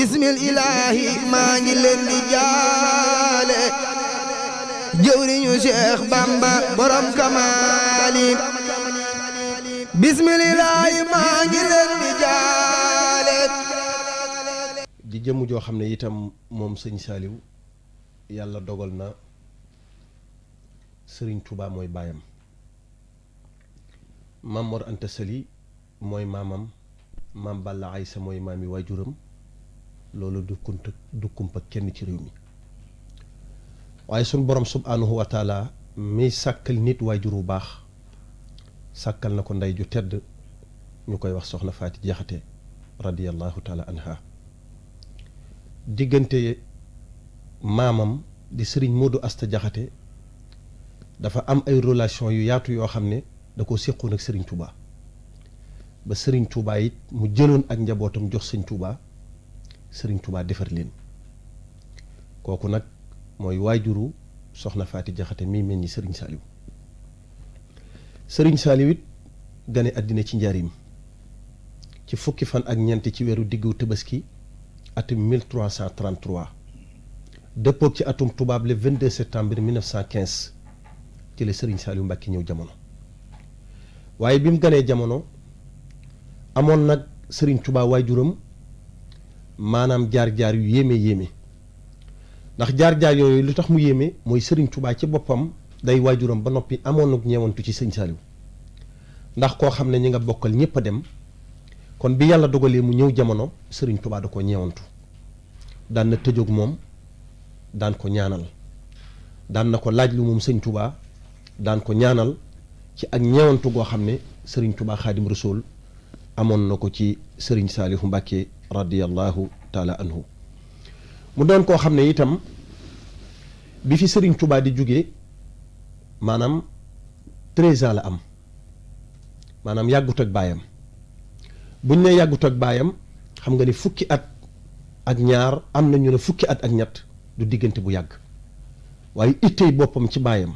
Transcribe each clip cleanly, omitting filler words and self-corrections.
bismil ilaahi maa ngi leen di jaale jëwriñu Cheikh Bamba borom kamaali bismil ilaahi maa ngi leen di jaale di jëmm joo xam ne itam moom sëñ Saliou yàlla dogal na sëriñ Touba mooy baayam Maam Mor Anta Sali mooy maamam Maam Balla Aysa mooy maami waajuram loolu du kumpa kenn ci réew mi waaye suñ borom subhaanahu wa taala mi sàkkal nit waajur wu baax sàkkal na ko ndey ju tedd ñu koy wax soxna Faati Jaxate radiyallahu taala anha diggante maamam di sëriñ Moodu Asta Jaxate dafa am ay relation yu yaatu yoo xam ne da ko séqoon ak sëriñ Touba ba sëriñ Touba it mu jëloon ak njabootam jox sëñ Touba sëriñ Touba defar leen kooku nag mooy waajuru soxna Faati Jaxate mii mel ni sëriñ Saliou sëriñ Saliou it gane àddina ci njaarim ci fukki fan ak ñeent ci weeru diggu Tabaski atum 1333 dëppoog ci atum tubaab le 22 septembre 1915 ci la sëriñ Saliou Mbàkke ñëw jamono waaye bi mu ganee jamono amoon nag sëriñ Touba waajuram maanaam jaar-jaar yu yéeme ndax jaar-jaar yooyu lu tax mu yéeme mooy sëriñ Touba ci boppam day waajuram ba noppi amoon nag ñeewantu ci sëñ Saliou ndax koo xam ne ñi nga bokkal ñëpp a dem kon bi yàlla dogalee mu ñëw jamono sëriñ Touba da ko ñeewantu daan na tëjoog moom daan ko ñaanal daan na ko laaj lu moom sëñ Touba daan ko ñaanal ci ak ñeewantu goo xam ne sëriñ Touba Xaadim Rasuul amoon na ko ci sëriñ Saliou Mbàkke radiyallahu taala anhu mu doon koo xam ne itam bi fi sëriñ Touba di jóge maanaam 13 ans la am maanaam yàggut ak baayam buñ ne yàggut ak baayam xam nga ni fukki at ak ñaar am na ñu ne fukki at ak ñett du diggante bu yàgg waaye ittey boppam ci baayam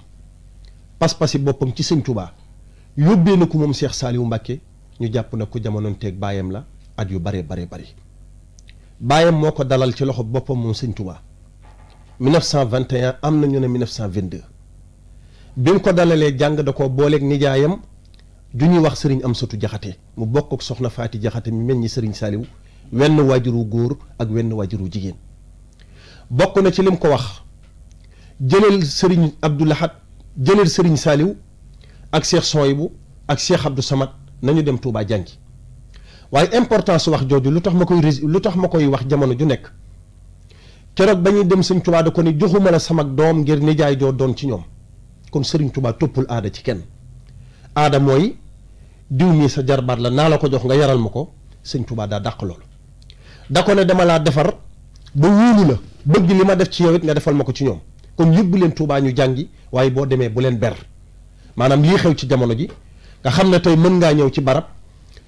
pas-pasi boppam ci sëñ Touba yóbbee na ko moom Cheikh Saliou Mbàkke ñu jàpp na ko jamonoonteeg baayam la at yu bare bari baayam moo ko dalal ci loxo boppam moom sëñ Touba 1921 am na ñu ne 1922 bi mu ko dalalee jàng da ko booleeg nijaayam ju ñuy wax sëriñ Amsatu Jaxate mu bokk ak soxna Faati Jaxate mi mel ni sëriñ Saliou wenn waajuru góor ak wenn waajuru jigéen bokk na ci lim ko wax jëleel sëriñ Abdou Lahad jëleel sëriñ Saliou ak Cheikh Soyibu ak Cheikh Abdou Samad nañu dem Touba jàngi waaye importance wax jooju lu tax ma koy wax jamono ju nekk keroog ba ñuy dem sëñ Touba da ko ni joxuma la sama doom ngir nijaay joo doon ci ñoom kon sëriñ Touba toppul aada ci kenn aada mooy diw mii sa jarbaat la naa la ko jox nga yaral ma ko sëñ Touba daa dàq loolu da ko ne dama laa defar ba wóolu la bëgg li ma def ci yow it nga defal ma ko ci ñoom kon yóbbu leen Touba ñu jàngi waaye boo demee bu leen ber maanaam lii xew ci jamono ji nga xam ne tey mën ngaa ñëw ci barab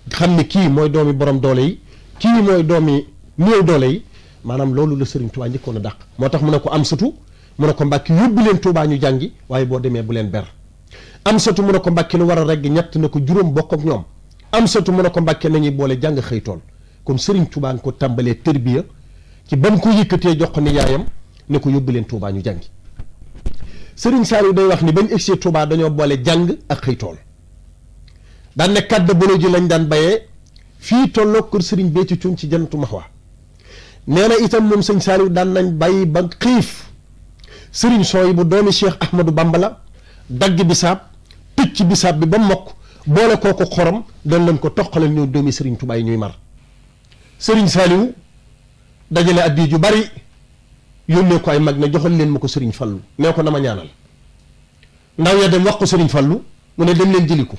xam ne kii mooy doomi borom doole yi kii mooy doomi néew doole yi maanaam loolu la sëriñ Touba njëkkoon a dàq moo tax mu ne ko am satu mu ne ko Mbàkke yóbbu leen Touba ñu jàngi waaye boo demee bu leen ber am satu mu ne ko Mbàkke lu war a regg ñett na ko juróom bokk ak ñoom am satu mu ne ko Mbàkke nañuy boole jàng xëy tool kon sëriñ Touba nga ko tàmbalee tërbiya ci ba mu ko yëkkatee jox ko ni yaayam ne ko yóbbu leen Touba ñu jàngi sëriñ Saliou day wax ni bañ egsee Touba dañoo boole jàng ak xëy tool daan ne kàddu bolo ji lañ daan bayee fii tolloo kër sëriñ Béthio Thioune ci Jannatul Mahwa nee na itam moom sëñ Saliou daan nañ bàyyi ba xiif sëriñ Soyibu doomi Cheikh Ahmadou Bamba la dagg bisaab tëj ci bisaab bi ba mokk boole kooku xorom doon leen ko toqalal ñëw doomi sëriñ Touba yi ñuy mar sëriñ Saliou dajale addi ju bari yónnee ko ay mag ne joxal leen ma ko sëriñ Fallu nee ko na ma ñaanal ndaw ya dem wax ko sëriñ Fallu mu ne dem leen jëli ko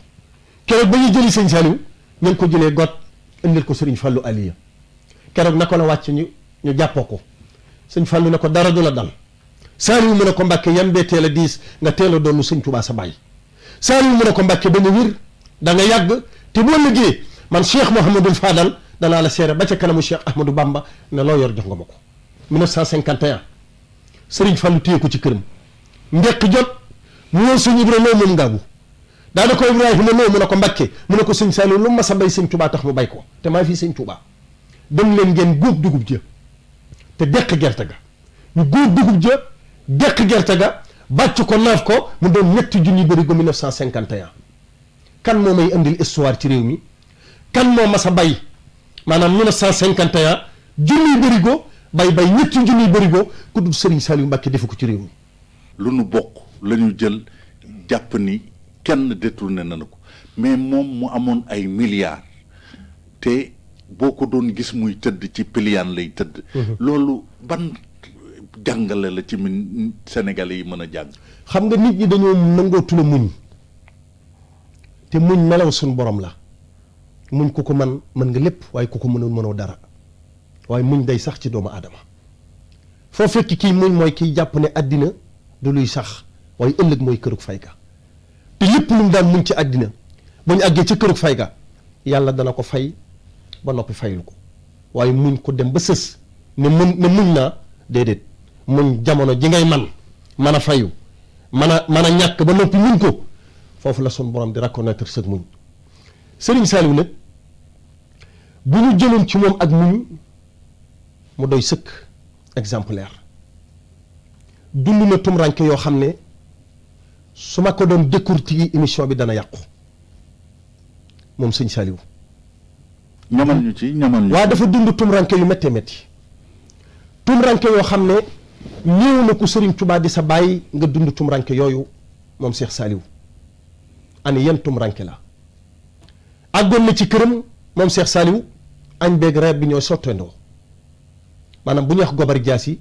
keroog ba ñuy jëli sëñ Saliou ñu ngi ko jëlee got indil ko sëriñ Fallu aliya keroog naka la wàcc ñu jàppoo ko sëñ Fallu ne ko dara du la dal Saliou mu ne ko Mbàkke yan bee teel a diis nga teel a doonu sëñ Touba sa baay Saliou mu ne ko Mbàkke ba nga wér da nga yàgg te boo liggéey man Cheikh Mouhamadul Fadal danaa la seere ba ca kanamu Cheikh Ahmadou Bamba ne loo yor jox nga ma ko 1951 sëriñ Fallu téye ko ci këram njëkk jot mu woon sëñ Ibra loo moom ngaabu daana ko Ibrahima loo mu ne ko Mbàkke mu ne ko sëñ Saliou lu ma sa bay sëñ Touba tax mu bay ko te maa fii sëñ Touba dem leen ngeen góob dugub ji te deq gerte ga ñu góor dugub ja deq gerte ga bàcc ko naaf ko mu doon ñetti junni bërigo 1951 kan moo may indil histoire ci réew mi kan moo mas a bay maanaam 1951 junniy bërigo bay ñetti junniy bërigo ku dul Serigne Saliou Mbacké defu ko ci réew mi. lu nu bokk la ñu jël jàpp ni kenn détourné na ko mais moom mu amoon ay milliards te boo ko doon gis muy tëdd ci piliyaan lay tëdd. loolu ban jàngale la ci Sénégalais yi mën a jàng. xam nga nit ñi dañoo nangootu la muñ te muñ melaw suñu borom la muñ ku ko mën nga lépp waaye ku ko mënoo dara waaye muñ day sax ci doomu aadama foo fekk kii muñ mooy kiy jàpp ne àddina du luy sax waaye ëllëg mooy kërug fay ga te lépp lu mu daan muñ ci àddina bu ñu àggee ci kërug fay ga yàlla dana ko fay ba noppi fayul ko waaye muñ ko dem ba sës ne muñ naa déedéet muñ jamono ji ngay mën a fayu mën a ñàkk ba noppi muñ ko foofu la sun borom di reconnaître sëg muñ Serigne Saliou nag bu ñu jëloon ci moom ak muñ mu doy sëkk exemplaire dund na tumranke yoo xam ne su ma ko doon décortiquer émission bi dana yàqu moom sëñ Saliou ñamal ñu waaw dafa dund tumranke yu méttee métti tumranke yoo xam ne ñëw na ku Serigne Touba di sa bàyyi nga dund tumranke yooyu moom Cheikh Saliou ani yan tumranke la àggoon na ci këram moom Cheikh Saliou añ beeg reer bi ñooy sottandoo maanaam bu ñuy wax gobar jaas yi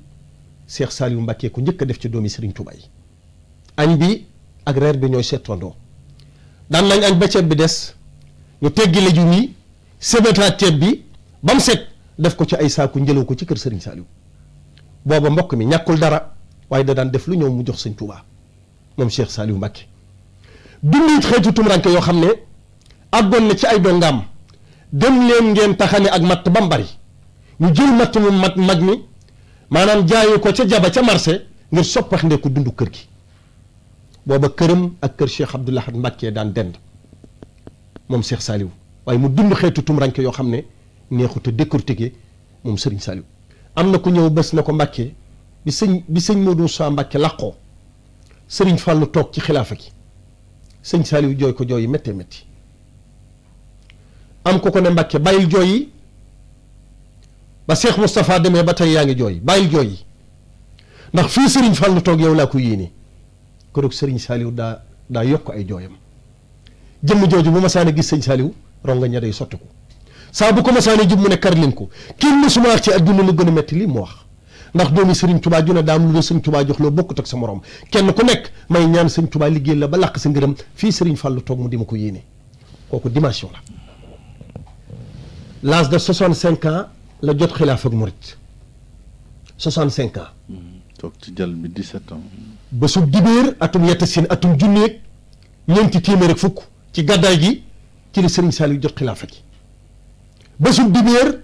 Cheikh Saliou Mbacké ko njëkk a def ci doomi Serigne Touba yi añ bi ak reer bi ñooy settandoo daan nañ añ ba ceeb bi des ñu teggi légumes yi sebetaat ceeb bi ba mu set def ko ci ay saaku njëlaw ko ci kër Serigne Saliou booba mbokk mi ñàkkul dara waaye da daan def lu ñëw mu jox Serigne Touba moom Cheikh Saliou Mbacké dundit xeetu tumranke yoo xam ne àggoon na ci ay dongaam dem leen ngeen taxane ak matt ba mu bari ñu jël matt mu mag mi maanaam jaayu ko ca jaba ca marché ngir soppax ndeku dundu kër gi booba këram ak kër Cheikh Abdoul Ahad Mbacké daan dend moom Cheikh Saliou waaye mu dund xeetu tumranke yoo xam ne neexut a décortiquer moom Serigne Saliou am na ku ñëw bés na ko Mbacké bi sëñ Modou Sa Mbacké làqoo Serigne Fallou toog ci xilaafa gi sëñ Saliou jooy ko jooy yi méttee métti am ko ne Mbacké bàyyil jooy yi ba Cheikh Moustapha demee ba tey yaa ngi jooy bàyyil jooy yi ndax fii Serigne Fallou toog yow laa ko yéene keroog Serigne Saliou daa yokk ay jooyam jëmm jooju bu ma saane gis sëñ Saliou ronga ña day sotti ko saa bu ko ma saane jub mu ne kar leen ko kenn mësuma wax ci adduna lu gën a métti lii mu wax ndax doomi Serigne Touba ju ne daam lu la sëñ Touba jox loo bokkut ak sa morom kenn ku nekk may ñaan sëñ Touba liggéey la ba làq sa ngërëm fii Serigne Fallou toog mu di ma ko yéene kooku dimension la l'âge de 65 ans la jot xilaaf ak murit 65 ans. toog ci jal bi 17 ans. ba su dibéer atum yetta sin atum junneeg ñeenti téeméer ak fukk ci gàddaay gi ci la Serigne Saliou jot xilaafa gi ba su dibéer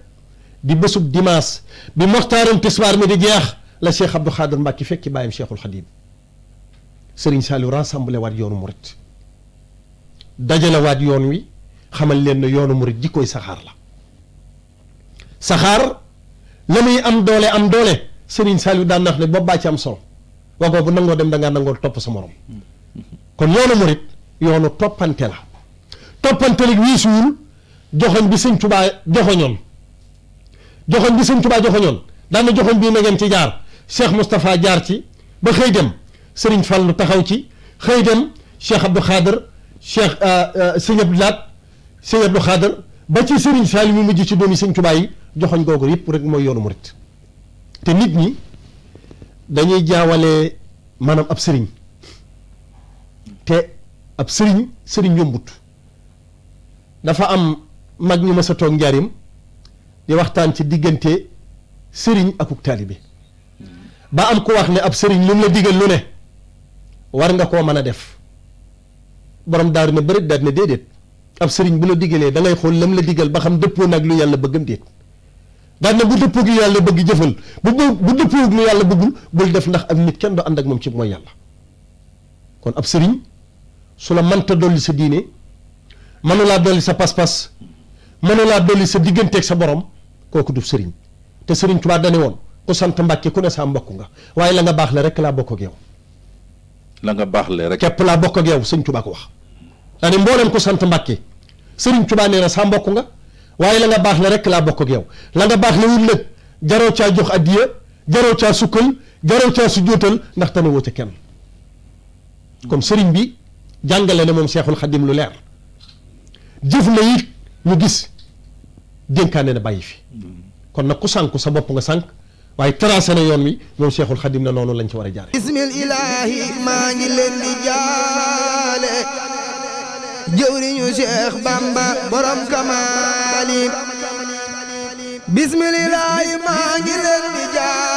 di bésub dimanche bi moxtaaram tisbaar mi di jeex la Cheikh Abdou Khadir Mbacké fekki bàyyam Cheikhul Khadim Serigne Saliou rassemblé waat yoonu murit dajale waat yoon wi xamal leen ne yoonu murit jikkooy saxaar la saxaar la muy am doole Serigne Saliou daan nax ne boobu baa ci am solo wagoo bu nangoo dem da ngaa nangoo topp sa morom kon yoonu murit yoonu toppante la toppante li wiisuwul joxoñ bi sëñ Touba joxoñoon daan na joxoñ bii na ngeen ci jaar Cheikh Moustapha jaar ci ba xëy dem Serigne Fallou taxaw ci xëy dem Cheikh Abdou Khader Cheikh sëñ Abdou Laat sëñ Abdou Khader ba ci Serigne Saliou mu mujj ci doomi sëñ Touba yi joxoñ googu yëpp rek mooy yoonu murit te nit ñi dañuy jaawale maanaam ab sëriñ te ab sëriñ yombut dafa am mag ñu mës a toog njaarim di waxtaan ci diggante sëriñ akuk taalibe ba am ko wax ne ab sëriñ lu mu la digal lu ne war nga koo mën a def borom daaru ne bëri daal ne déedéet ab sëriñ bu la digalee da ngay xool lam la digal ba xam dëppoo nag lu yàlla bëggam déet daal ne bu dëppoo gi yàlla bëgg jëfal bu dëppoo lu yàlla bëggul bul def ndax am nit kenn du ànd ak moom ci mooy yàlla kon ab sëriñ su la mënta dolli sa diine mënulaa dolli sa pas-pas mënulaa dolli sa digganteeg sa borom kooku du sëriñ te sëriñ Tuubaa dane woon ku sant Mbàkke ku ne saa mbokk nga waaye la nga baax le rek laa bokk ak yow. la nga baax le rek képp laa bokk ak yow sëñ Tuubaa ko wax. daanaka mboolem ku sant Mbàkke sëriñ Tuubaa nee na saa mbokk nga waaye la nga baax le rek laa bokk ak yow la nga baax le wul nag jaroo caa jox addiya jaroo caa sukkal jaroo caa su jóotal ndax tane woo ca kenn. kon sëriñ bi jàngale na moom Seexul Xadim lu leer jëf na it ñu gis dénkaane na bàyyi fi kon nag ku sànku sa bopp nga sànk waaye tracé na yoon wi moom Seexul Xadim na noonu lañ ci war a jaare bismil ilaahi maa ngi leen di jaale jëwriñu Cheikh Bamba borom kamaali bismil ilaahi maa ngi leen di jaale